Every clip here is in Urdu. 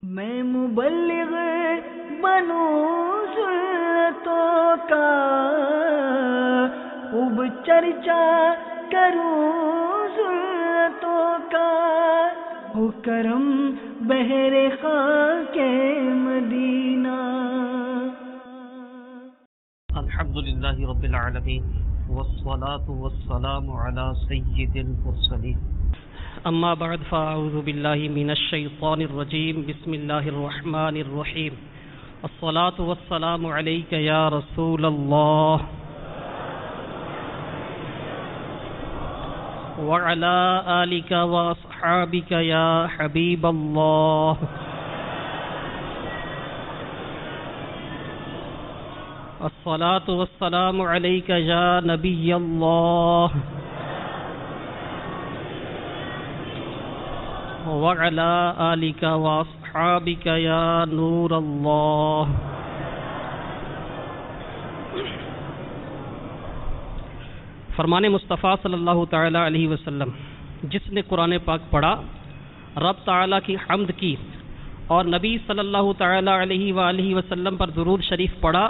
میں مبلغ بنوں سنتوں کا، خوب چرچا کروں سنتوں کا، ہو کرم بہر خاک مدینہ۔ الحمدللہ رب العالمین والصلاة والسلام علی سید المرسلین، اما بعد فاعوذ باللہ من الشیطان الرجیم، بسم اللہ الرحمن الرحیم۔ الصلاة والسلام علیک یا رسول اللہ وعلی آلک واصحابک یا حبیب اللہ۔ الصلاة والسلام علیک یا نبی اللہ وعلی آلک واصحابک یا نور اللہ۔ فرمان مصطفیٰ صلی اللہ تعالی علیہ وسلم، جس نے قرآن پاک پڑھا، رب تعالیٰ کی حمد کی اور نبی صلی اللہ تعالی علیہ وآلہ وسلم پر درود شریف پڑھا،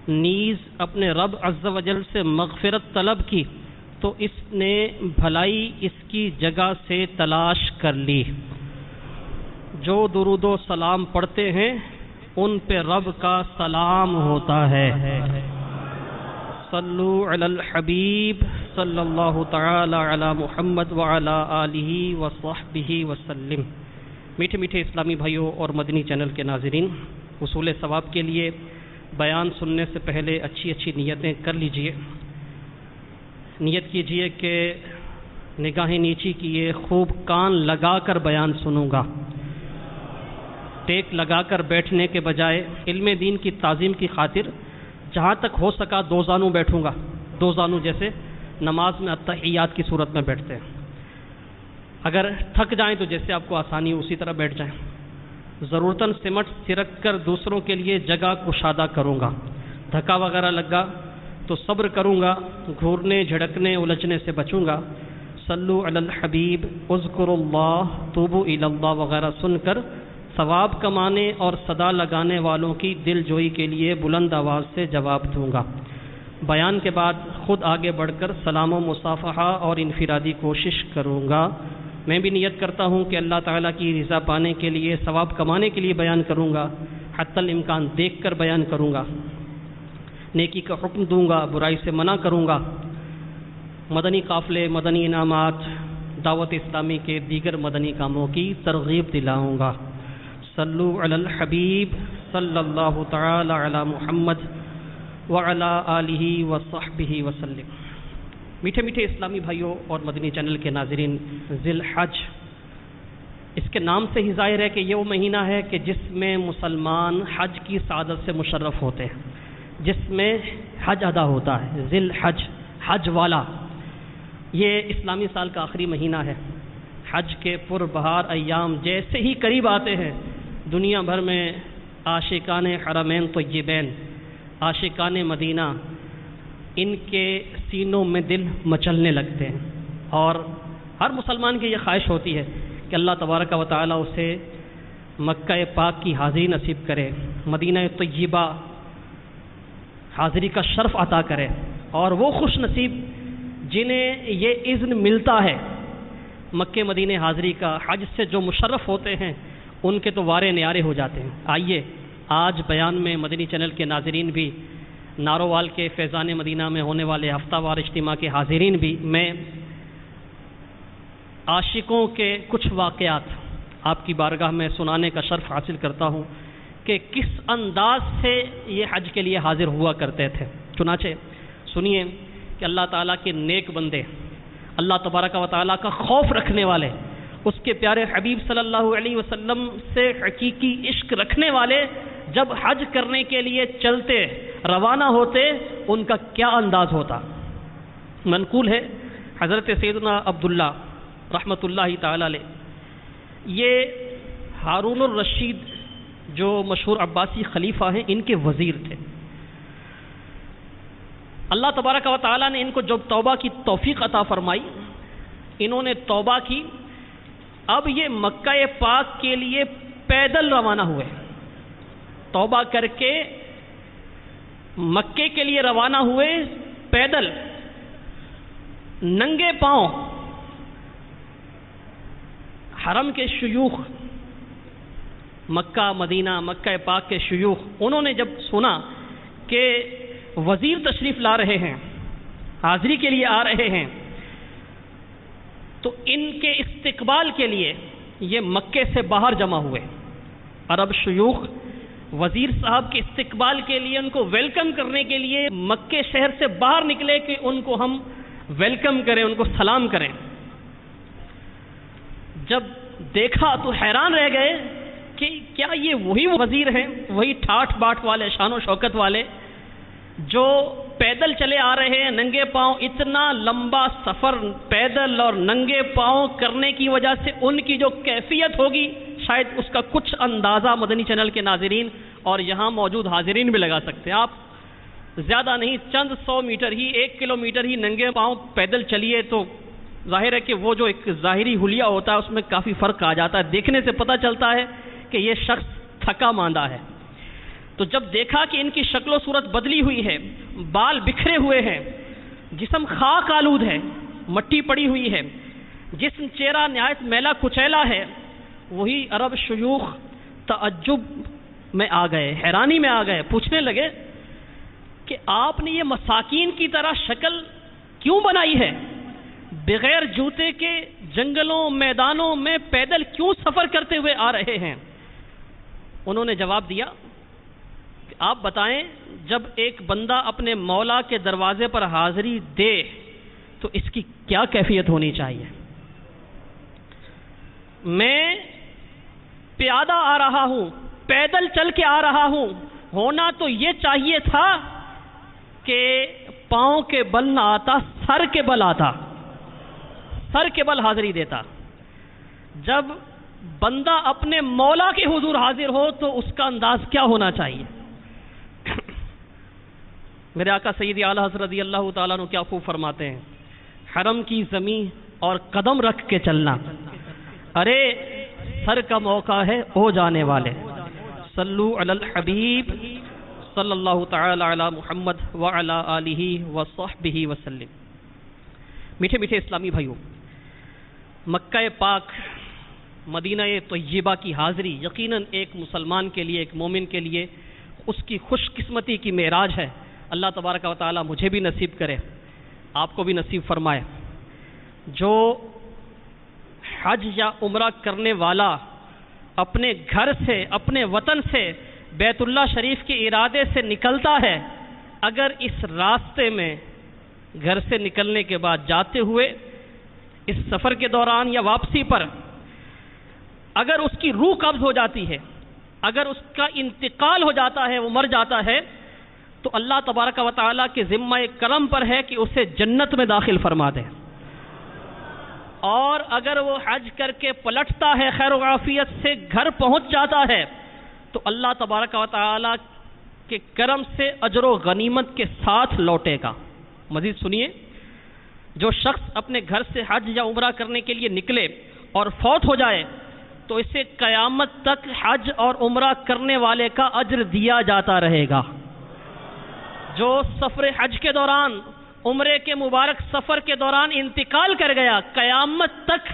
نیز اپنے رب عز و جل سے مغفرت طلب کی، تو اس نے بھلائی اس کی جگہ سے تلاش کر لی۔ جو درود و سلام پڑھتے ہیں ان پہ رب کا سلام ہوتا ہے۔ صلو علی الحبیب صلی اللہ تعالی علی محمد وعلی آلہ وصحبہ وسلم۔ میٹھے میٹھے اسلامی بھائیوں اور مدنی چینل کے ناظرین، حصول ثواب کے لیے بیان سننے سے پہلے اچھی اچھی نیتیں کر لیجئے۔ نیت کیجئے کہ نگاہیں نیچی کیے خوب کان لگا کر بیان سنوں گا، ٹیک لگا کر بیٹھنے کے بجائے علم دین کی تعظیم کی خاطر جہاں تک ہو سکا دو زانوں بیٹھوں گا، دو زانوں جیسے نماز میں التحیات کی صورت میں بیٹھتے ہیں۔ اگر تھک جائیں تو جیسے آپ کو آسانی ہو اسی طرح بیٹھ جائیں۔ ضرورتاً سمٹ سرک کر دوسروں کے لیے جگہ کشادہ کروں گا، دھکا وغیرہ لگا تو صبر کروں گا، گھورنے جھڑکنے الجھنے سے بچوں گا۔ صلو علی الحبیب، اذکر اللہ، توبو الی اللہ وغیرہ سن کر ثواب کمانے اور صدا لگانے والوں کی دل جوئی کے لیے بلند آواز سے جواب دوں گا۔ بیان کے بعد خود آگے بڑھ کر سلام و مصافحہ اور انفرادی کوشش کروں گا۔ میں بھی نیت کرتا ہوں کہ اللہ تعالیٰ کی رضا پانے کے لیے، ثواب کمانے کے لیے بیان کروں گا، حتی الامکان دیکھ کر بیان کروں گا، نیکی کا حکم دوں گا، برائی سے منع کروں گا، مدنی قافلے، مدنی انعامات، دعوت اسلامی کے دیگر مدنی کاموں کی ترغیب دلاؤں گا۔ صلو علی الحبیب صلی اللہ تعالی علی محمد وعلی آلہ وصحبہ وسلم۔ میٹھے میٹھے اسلامی بھائیوں اور مدنی چینل کے ناظرین، ذی الحج، اس کے نام سے ہی ظاہر ہے کہ یہ وہ مہینہ ہے کہ جس میں مسلمان حج کی سعادت سے مشرف ہوتے ہیں، جس میں حج ادا ہوتا ہے۔ ذی الحج، حج والا، یہ اسلامی سال کا آخری مہینہ ہے۔ حج کے پر بہار ایام جیسے ہی قریب آتے ہیں، دنیا بھر میں عاشقان حرمین طیبین، عاشقان مدینہ، ان کے سینوں میں دل مچلنے لگتے ہیں، اور ہر مسلمان کی یہ خواہش ہوتی ہے کہ اللہ تبارک و تعالیٰ اسے مکہ پاک کی حاضری نصیب کرے، مدینہ طیبہ حاضری کا شرف عطا کرے، اور وہ خوش نصیب جنہیں یہ اذن ملتا ہے مکہ مدینہ حاضری کا، حج سے جو مشرف ہوتے ہیں ان کے تو وارے نیارے ہو جاتے ہیں۔ آئیے آج بیان میں مدنی چینل کے ناظرین بھی، نارووال کے فیضان مدینہ میں ہونے والے ہفتہ وار اجتماع کے حاضرین بھی، میں عاشقوں کے کچھ واقعات آپ کی بارگاہ میں سنانے کا شرف حاصل کرتا ہوں کہ کس انداز سے یہ حج کے لیے حاضر ہوا کرتے تھے۔ چنانچہ سنیے کہ اللہ تعالیٰ کے نیک بندے، اللہ تبارک و تعالیٰ کا خوف رکھنے والے، اس کے پیارے حبیب صلی اللہ علیہ وسلم سے حقیقی عشق رکھنے والے جب حج کرنے کے لیے چلتے، روانہ ہوتے، ان کا کیا انداز ہوتا۔ منقول ہے حضرت سیدنا عبداللہ رحمۃ اللہ تعالی علیہ، یہ ہارون الرشید جو مشہور عباسی خلیفہ ہیں، ان کے وزیر تھے۔ اللہ تبارک و تعالیٰ نے ان کو جب توبہ کی توفیق عطا فرمائی، انہوں نے توبہ کی، اب یہ مکہ پاک کے لیے پیدل روانہ ہوئے، توبہ کر کے مکے کے لیے روانہ ہوئے پیدل، ننگے پاؤں۔ حرم کے شیوخ، مکہ مدینہ مکہ پاک کے شیوخ، انہوں نے جب سنا کہ وزیر تشریف لا رہے ہیں، حاضری کے لیے آ رہے ہیں، تو ان کے استقبال کے لیے یہ مکے سے باہر جمع ہوئے۔ عرب شیوخ وزیر صاحب کے استقبال کے لیے، ان کو ویلکم کرنے کے لیے مکے شہر سے باہر نکلے کہ ان کو ہم ویلکم کریں، ان کو سلام کریں۔ جب دیکھا تو حیران رہ گئے کہ کیا یہ وہی وزیر ہیں، وہی ٹھاٹھ باٹھ والے، شان و شوکت والے، جو پیدل چلے آ رہے ہیں ننگے پاؤں؟ اتنا لمبا سفر پیدل اور ننگے پاؤں کرنے کی وجہ سے ان کی جو کیفیت ہوگی، شاید اس کا کچھ اندازہ مدنی چینل کے ناظرین اور یہاں موجود حاضرین بھی لگا سکتے ہیں۔ آپ زیادہ نہیں، چند 100 میٹر ہی، 1 کلومیٹر ہی ننگے پاؤں پیدل چلیے تو ظاہر ہے کہ وہ جو ایک ظاہری حلیہ ہوتا ہے اس میں کافی فرق آ جاتا ہے، دیکھنے سے پتہ چلتا ہے کہ یہ شخص تھکا ماندہ ہے۔ تو جب دیکھا کہ ان کی شکل و صورت بدلی ہوئی ہے، بال بکھرے ہوئے ہیں، جسم خاک آلود ہے، مٹی پڑی ہوئی ہے، جسم چہرہ نہایت میلا کچیلا ہے، وہی عرب شیوخ تعجب میں آ گئے، حیرانی میں آ گئے، پوچھنے لگے کہ آپ نے یہ مساکین کی طرح شکل کیوں بنائی ہے؟ بغیر جوتے کے جنگلوں میدانوں میں پیدل کیوں سفر کرتے ہوئے آ رہے ہیں؟ انہوں نے جواب دیا کہ آپ بتائیں، جب ایک بندہ اپنے مولا کے دروازے پر حاضری دے تو اس کی کیا کیفیت ہونی چاہیے؟ میں پیادہ آ رہا ہوں، پیدل چل کے آ رہا ہوں، ہونا تو یہ چاہیے تھا کہ پاؤں کے بل نہ آتا، سر کے بل آتا، سر کے بل حاضری دیتا۔ جب بندہ اپنے مولا کے حضور حاضر ہو تو اس کا انداز کیا ہونا چاہیے؟ میرے آقا سیدی اعلیٰ حضرت رضی اللہ تعالیٰ عنہ کیا خوب فرماتے ہیں، حرم کی زمین اور قدم رکھ کے چلنا، ارے سر کا موقع ہے او جانے والے، صلو علی الحبیب صلی اللہ تعالی علی محمد وعلی آلہ وصحبہ وسلم۔ میٹھے میٹھے اسلامی بھائیوں، مکہ پاک مدینہ طیبہ کی حاضری یقیناً ایک مسلمان کے لیے، ایک مومن کے لیے اس کی خوش قسمتی کی معراج ہے۔ اللہ تبارک و تعالی مجھے بھی نصیب کرے، آپ کو بھی نصیب فرمائے۔ جو حج یا عمرہ کرنے والا اپنے گھر سے، اپنے وطن سے بیت اللہ شریف کے ارادے سے نکلتا ہے، اگر اس راستے میں گھر سے نکلنے کے بعد جاتے ہوئے اس سفر کے دوران یا واپسی پر اگر اس کی روح قبض ہو جاتی ہے، اگر اس کا انتقال ہو جاتا ہے، وہ مر جاتا ہے، تو اللہ تبارک و تعالیٰ کے ذمہ کرم پر ہے کہ اسے جنت میں داخل فرما دے۔ اور اگر وہ حج کر کے پلٹتا ہے، خیر و عافیت سے گھر پہنچ جاتا ہے، تو اللہ تبارک و تعالیٰ کے کرم سے اجر و غنیمت کے ساتھ لوٹے گا۔ مزید سنیے، جو شخص اپنے گھر سے حج یا عمرہ کرنے کے لیے نکلے اور فوت ہو جائے تو اسے قیامت تک حج اور عمرہ کرنے والے کا اجر دیا جاتا رہے گا۔ جو سفر حج کے دوران، عمرے کے مبارک سفر کے دوران انتقال کر گیا، قیامت تک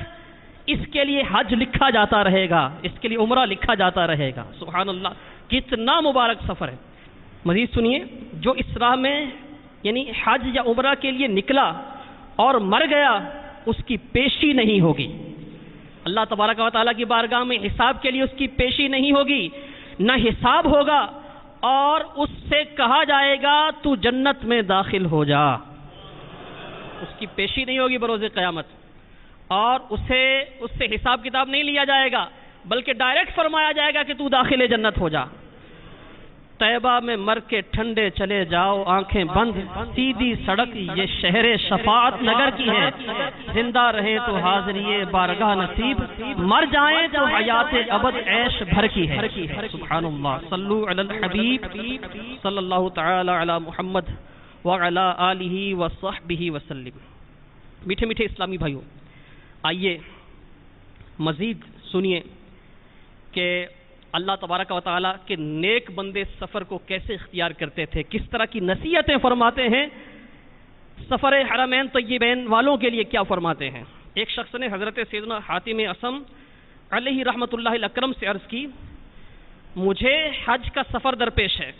اس کے لیے حج لکھا جاتا رہے گا، اس کے لیے عمرہ لکھا جاتا رہے گا۔ سبحان اللہ، کتنا مبارک سفر ہے۔ مزید سنیے، جو اس راہ میں یعنی حج یا عمرہ کے لیے نکلا اور مر گیا، اس کی پیشی نہیں ہوگی۔ اللہ تبارک و تعالیٰ کی بارگاہ میں حساب کے لیے اس کی پیشی نہیں ہوگی، نہ حساب ہوگا، اور اس سے کہا جائے گا تو جنت میں داخل ہو جا۔ اس کی پیشی نہیں ہوگی بروز قیامت، اور اس سے حساب کتاب نہیں لیا جائے گا، بلکہ ڈائریکٹ فرمایا جائے گا کہ تو داخل جنت ہو جا۔ طیبہ میں مر کے ٹھنڈے چلے جاؤ، آنکھیں بند، سیدھی سڑک یہ شہر شفاعت نگر کی ہے، زندہ رہے تو حاضری بارگاہ نصیب، مر جائیں تو حیات ابد عیش بھر کی ہے۔ سبحان اللہ، صلو علی الحبیب صلی اللہ تعالی علی محمد وعلی آلہ وصحبہ وسلم۔ میٹھے میٹھے اسلامی بھائیوں، آئیے مزید سنیے کہ اللہ تبارک و تعالیٰ کے نیک بندے سفر کو کیسے اختیار کرتے تھے، کس طرح کی نصیحتیں فرماتے ہیں، سفر حرمین طیبین والوں کے لیے کیا فرماتے ہیں۔ ایک شخص نے حضرت سیدنا حاتم اصم علیہ رحمۃ اللہ الاکرم سے عرض کی، مجھے حج کا سفر درپیش ہے،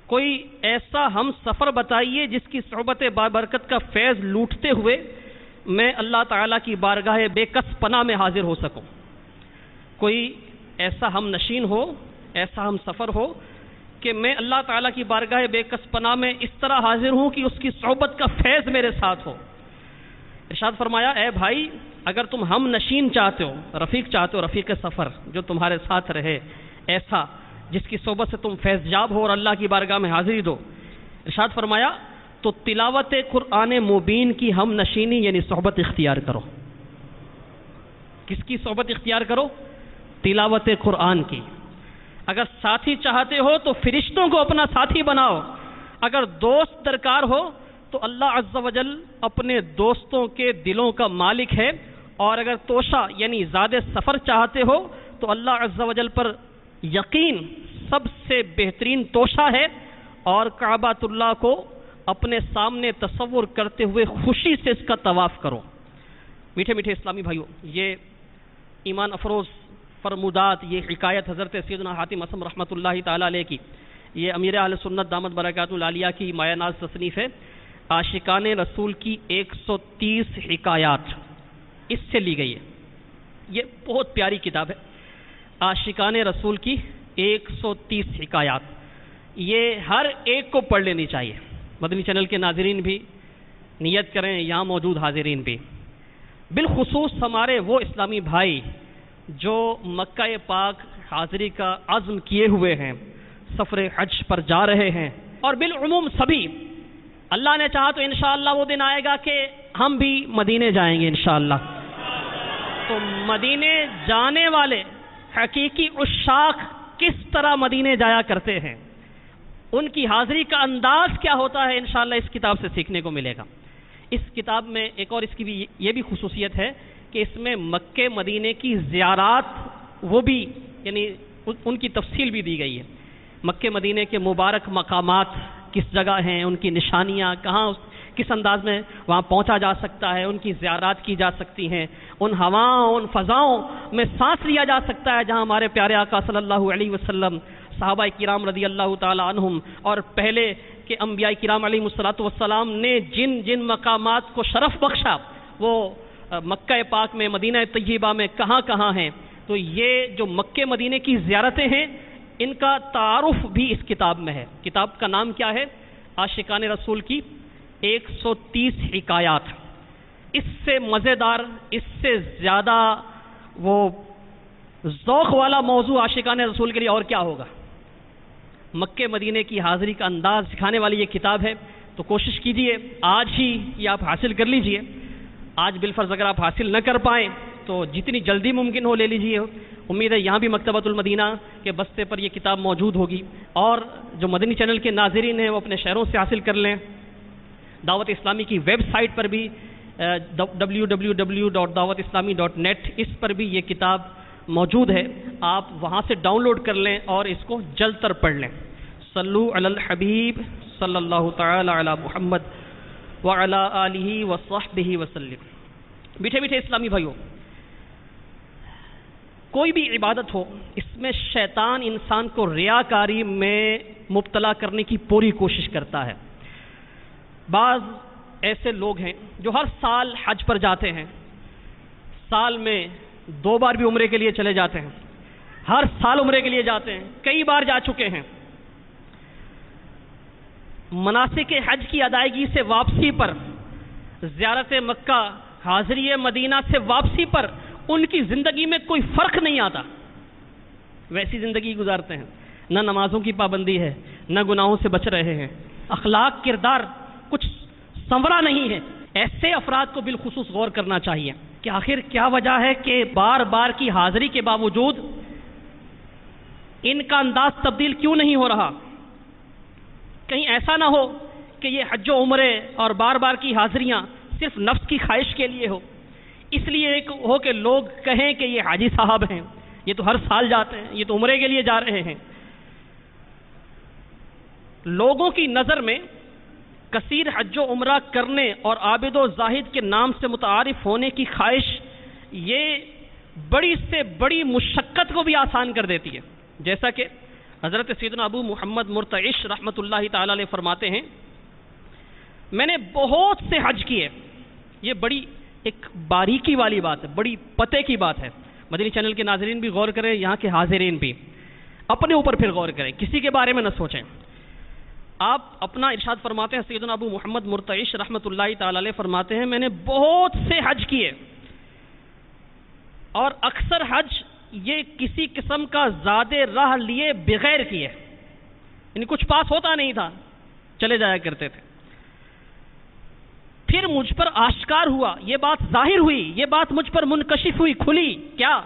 کوئی ایسا ہم سفر بتائیے جس کی صحبت بابرکت کا فیض لوٹتے ہوئے میں اللہ تعالیٰ کی بارگاہ بے کس پناہ میں حاضر ہو سکوں، کوئی ایسا ہم نشین ہو، ایسا ہم سفر ہو کہ میں اللہ تعالیٰ کی بارگاہ بے کس پناہ میں اس طرح حاضر ہوں کہ اس کی صحبت کا فیض میرے ساتھ ہو۔ ارشاد فرمایا، اے بھائی، اگر تم ہم نشین چاہتے ہو، رفیق چاہتے ہو، رفیق سفر جو تمہارے ساتھ رہے، ایسا جس کی صحبت سے تم فیض یاب ہو اور اللہ کی بارگاہ میں حاضری دو، ارشاد فرمایا تو تلاوت قرآن مبین کی ہم نشینی یعنی صحبت اختیار کرو۔ کس کی صحبت اختیار کرو؟ تلاوت قرآن کی۔ اگر ساتھی چاہتے ہو تو فرشتوں کو اپنا ساتھی بناؤ، اگر دوست درکار ہو تو اللہ عز و جل اپنے دوستوں کے دلوں کا مالک ہے، اور اگر توشہ یعنی زیادہ سفر چاہتے ہو تو اللہ عز و جل پر یقین سب سے بہترین توشہ ہے، اور کعبۃ اللہ کو اپنے سامنے تصور کرتے ہوئے خوشی سے اس کا طواف کرو۔ میٹھے میٹھے اسلامی بھائیوں، یہ ایمان افروز فرمودات، یہ حکایت حضرت سیدنا حاتم اصم رحمۃ اللہ تعالیٰ علیہ کی، یہ امیر اہل سنت دامت برکاتہ العالیہ کی مایہ ناز تصنیف ہے، عاشقان رسول کی 130 حکایات اس سے لی گئی ہے۔ یہ بہت پیاری کتاب ہے، عاشقان رسول کی 130 حکایات، یہ ہر ایک کو پڑھ لینی چاہیے۔ مدنی چینل کے ناظرین بھی نیت کریں، یہاں موجود حاضرین بھی، بالخصوص ہمارے وہ اسلامی بھائی جو مکہ پاک حاضری کا عزم کیے ہوئے ہیں، سفر حج پر جا رہے ہیں، اور بالعموم سبھی، اللہ نے چاہا تو انشاءاللہ وہ دن آئے گا کہ ہم بھی مدینے جائیں گے انشاءاللہ۔ تو مدینے جانے والے حقیقی عشاق کس طرح مدینے جایا کرتے ہیں، ان کی حاضری کا انداز کیا ہوتا ہے، انشاءاللہ اس کتاب سے سیکھنے کو ملے گا۔ اس کتاب میں ایک اور اس کی بھی یہ بھی خصوصیت ہے کہ اس میں مکے مدینے کی زیارات وہ بھی یعنی ان کی تفصیل بھی دی گئی ہے، مکے مدینے کے مبارک مقامات کس جگہ ہیں، ان کی نشانیاں کہاں، کس انداز میں وہاں پہنچا جا سکتا ہے، ان کی زیارات کی جا سکتی ہیں، ان ہواؤں ان فضاؤں میں سانس لیا جا سکتا ہے جہاں ہمارے پیارے آقا صلی اللہ علیہ وسلم، صحابہ کرام رضی اللہ تعالی عنہم اور پہلے کے انبیاء کرام علیہ الصلوۃ والسلام نے جن جن مقامات کو شرف بخشا وہ مکہ پاک میں، مدینہ طیبہ میں کہاں کہاں ہیں۔ تو یہ جو مکے مدینے کی زیارتیں ہیں، ان کا تعارف بھی اس کتاب میں ہے۔ کتاب کا نام کیا ہے؟ عاشقان رسول کی 130 حکایات۔ اس سے مزیدار، اس سے زیادہ وہ ذوق والا موضوع عاشقان رسول کے لیے اور کیا ہوگا۔ مکے مدینے کی حاضری کا انداز سکھانے والی یہ کتاب ہے، تو کوشش کیجئے آج ہی یہ آپ حاصل کر لیجئے۔ آج بالفرض اگر آپ حاصل نہ کر پائیں تو جتنی جلدی ممکن ہو لے لیجئے۔ امید ہے یہاں بھی مکتبۃ المدینہ کے بستے پر یہ کتاب موجود ہوگی، اور جو مدنی چینل کے ناظرین ہیں وہ اپنے شہروں سے حاصل کر لیں۔ دعوت اسلامی کی ویب سائٹ پر بھی www.dawatislami.net اس پر بھی یہ کتاب موجود ہے، آپ وہاں سے ڈاؤن لوڈ کر لیں اور اس کو جلد تر پڑھ لیں۔ صلو علی الحبیب صلی اللہ تعالی علی محمد وعلی آلہ وصحبہ وسلم۔ میٹھے میٹھے اسلامی بھائیوں، کوئی بھی عبادت ہو، اس میں شیطان انسان کو ریاکاری میں مبتلا کرنے کی پوری کوشش کرتا ہے۔ بعض ایسے لوگ ہیں جو ہر سال حج پر جاتے ہیں، سال میں 2 بار بھی عمرے کے لیے چلے جاتے ہیں، ہر سال عمرے کے لیے جاتے ہیں، کئی بار جا چکے ہیں۔ مناسک حج کی ادائیگی سے واپسی پر، زیارت مکہ، حاضری مدینہ سے واپسی پر ان کی زندگی میں کوئی فرق نہیں آتا، ویسی زندگی گزارتے ہیں، نہ نمازوں کی پابندی ہے، نہ گناہوں سے بچ رہے ہیں، اخلاق کردار کچھ سنورا نہیں ہے۔ ایسے افراد کو بالخصوص غور کرنا چاہیے کہ آخر کیا وجہ ہے کہ بار بار کی حاضری کے باوجود ان کا انداز تبدیل کیوں نہیں ہو رہا۔ کہیں ایسا نہ ہو کہ یہ حج و عمرے اور بار بار کی حاضریاں صرف نفس کی خواہش کے لیے ہو، اس لیے ایک ہو کہ لوگ کہیں کہ یہ حاجی صاحب ہیں یہ تو ہر سال جاتے ہیں، یہ تو عمرے کے لیے جا رہے ہیں۔ لوگوں کی نظر میں کثیر حج و عمرہ کرنے اور عابد و زاہد کے نام سے متعارف ہونے کی خواہش یہ بڑی سے بڑی مشقت کو بھی آسان کر دیتی ہے۔ جیسا کہ حضرت سیدنا ابو محمد مرتعش رحمۃ اللہ تعالی علیہ فرماتے ہیں، میں نے بہت سے حج کیے۔ یہ بڑی ایک باریکی والی بات ہے، بڑی پتے کی بات ہے۔ مدنی چینل کے ناظرین بھی غور کریں، یہاں کے حاضرین بھی اپنے اوپر پھر غور کریں، کسی کے بارے میں نہ سوچیں۔ آپ اپنا ارشاد فرماتے ہیں، سیدنا ابو محمد مرتعش رحمۃ اللہ تعالی علیہ فرماتے ہیں، میں نے بہت سے حج کیے اور اکثر حج یہ کسی قسم کا زیادہ راہ لیے بغیر کیے، یعنی کچھ پاس ہوتا نہیں تھا، چلے جایا کرتے تھے۔ پھر مجھ پر آشکار ہوا، یہ بات ظاہر ہوئی، یہ بات مجھ پر منکشف ہوئی، کھلی، کیا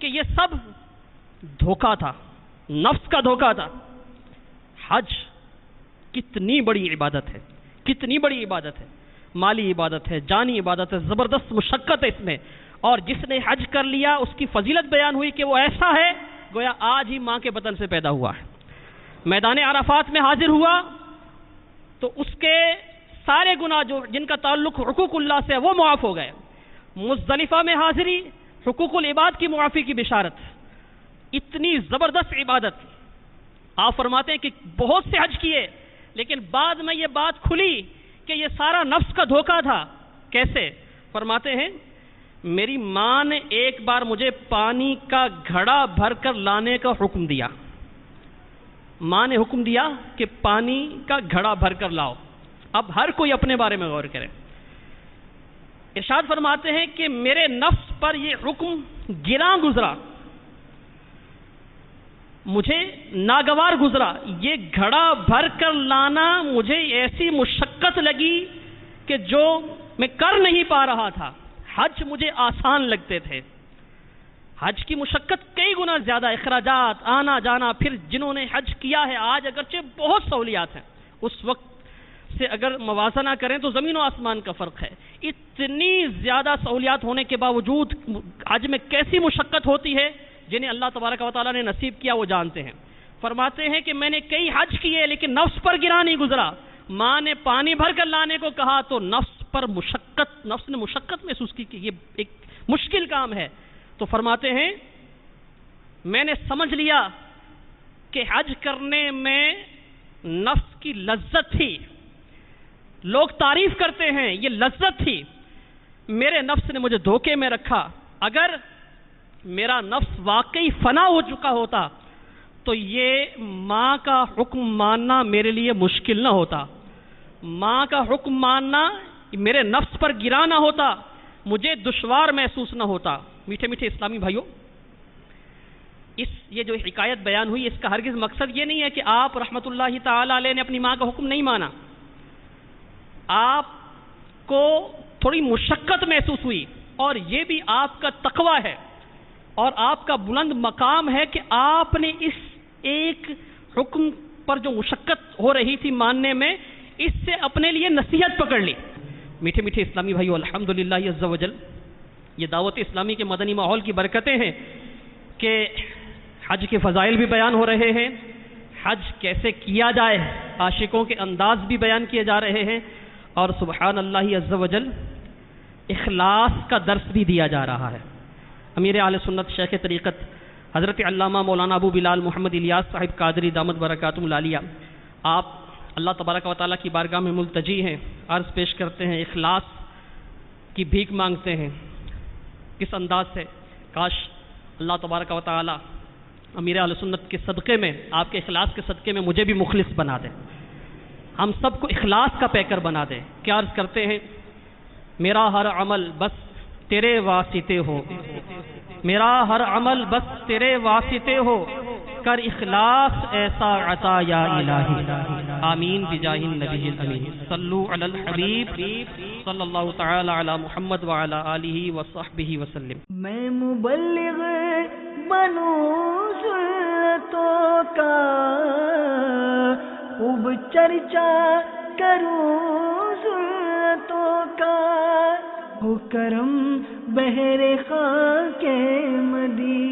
کہ یہ سب دھوکہ تھا، نفس کا دھوکہ تھا۔ حج کتنی بڑی عبادت ہے، کتنی بڑی عبادت ہے، مالی عبادت ہے، جانی عبادت ہے، زبردست مشقت ہے اس میں، اور جس نے حج کر لیا اس کی فضیلت بیان ہوئی کہ وہ ایسا ہے گویا آج ہی ماں کے بطن سے پیدا ہوا ہے۔ میدان عرفات میں حاضر ہوا تو اس کے سارے گناہ جو جن کا تعلق حقوق اللہ سے ہے وہ معاف ہو گئے۔ مزدلفہ میں حاضری، حقوق العباد کی معافی کی بشارت، اتنی زبردست عبادت۔ آپ فرماتے ہیں کہ بہت سے حج کیے لیکن بعد میں یہ بات کھلی کہ یہ سارا نفس کا دھوکہ تھا۔ کیسے؟ فرماتے ہیں میری ماں نے ایک بار مجھے پانی کا گھڑا بھر کر لانے کا حکم دیا، ماں نے حکم دیا کہ پانی کا گھڑا بھر کر لاؤ۔ اب ہر کوئی اپنے بارے میں غور کرے۔ ارشاد فرماتے ہیں کہ میرے نفس پر یہ حکم گراں گزرا، مجھے ناگوار گزرا، یہ گھڑا بھر کر لانا مجھے ایسی مشقت لگی کہ جو میں کر نہیں پا رہا تھا۔ حج مجھے آسان لگتے تھے، حج کی مشقت کئی گنا زیادہ، اخراجات، آنا جانا۔ پھر جنہوں نے حج کیا ہے آج اگرچہ بہت سہولیات ہیں، اس وقت سے اگر موازنہ کریں تو زمین و آسمان کا فرق ہے۔ اتنی زیادہ سہولیات ہونے کے باوجود حج میں کیسی مشقت ہوتی ہے، جنہیں اللہ تبارک و تعالیٰ نے نصیب کیا وہ جانتے ہیں۔ فرماتے ہیں کہ میں نے کئی حج کیے لیکن نفس پر گرا نہیں گزرا۔ ماں نے پانی بھر کر لانے کو کہا تو نفس پر مشقت، نفس نے مشقت محسوس کی کہ یہ ایک مشکل کام ہے۔ تو فرماتے ہیں میں نے سمجھ لیا کہ حج کرنے میں نفس کی لذت تھی، لوگ تعریف کرتے ہیں، یہ لذت تھی، میرے نفس نے مجھے دھوکے میں رکھا۔ اگر میرا نفس واقعی فنا ہو چکا ہوتا تو یہ ماں کا حکم ماننا میرے لیے مشکل نہ ہوتا، ماں کا حکم ماننا میرے نفس پر گرا نہ ہوتا، مجھے دشوار محسوس نہ ہوتا۔ میٹھے میٹھے اسلامی بھائیوں، یہ جو حکایت بیان ہوئی اس کا ہرگز مقصد یہ نہیں ہے کہ آپ رحمت اللہ تعالی علیہ نے اپنی ماں کا حکم نہیں مانا، آپ کو تھوڑی مشقت محسوس ہوئی، اور یہ بھی آپ کا تقوی ہے اور آپ کا بلند مقام ہے کہ آپ نے اس ایک حکم پر جو مشقت ہو رہی تھی ماننے میں، اس سے اپنے لیے نصیحت پکڑ لی۔ میٹھے میٹھے اسلامی بھائیو، الحمدللہ عز و جل، یہ دعوت اسلامی کے مدنی ماحول کی برکتیں ہیں کہ حج کے فضائل بھی بیان ہو رہے ہیں، حج کیسے کیا جائے عاشقوں کے انداز بھی بیان کیے جا رہے ہیں، اور سبحان اللہ عز و جل اخلاص کا درس بھی دیا جا رہا ہے۔ امیر اہل سنت شیخ طریقت حضرت علامہ مولانا ابو بلال محمد الیاس صاحب قادری دامت برکاتہم العالیہ، آپ اللہ تبارک و تعالیٰ کی بارگاہ میں ملتجی ہیں، عرض پیش کرتے ہیں، اخلاص کی بھیک مانگتے ہیں۔ کس انداز سے؟ کاش اللہ تبارک و تعالیٰ امیر اہل سنت کے صدقے میں، آپ کے اخلاص کے صدقے میں مجھے بھی مخلص بنا دے، ہم سب کو اخلاص کا پیکر بنا دے۔ کیا عرض کرتے ہیں؟ میرا ہر عمل بس تیرے واسطے ہو، میرا ہر عمل بس تیرے واسطے ہو، کر اخلاص ایسا عطا یا الہی، آمین بجاہ النبی الامین۔ صلو علی الحبیب صلی اللہ تعالی علی محمد وعلی آلہ وصحبہ وسلم۔ میں مبلغ بنوں سنتوں کا، خوب چرچا کروں سنتوں کا، ہو کرم بہر خاک مدینہ۔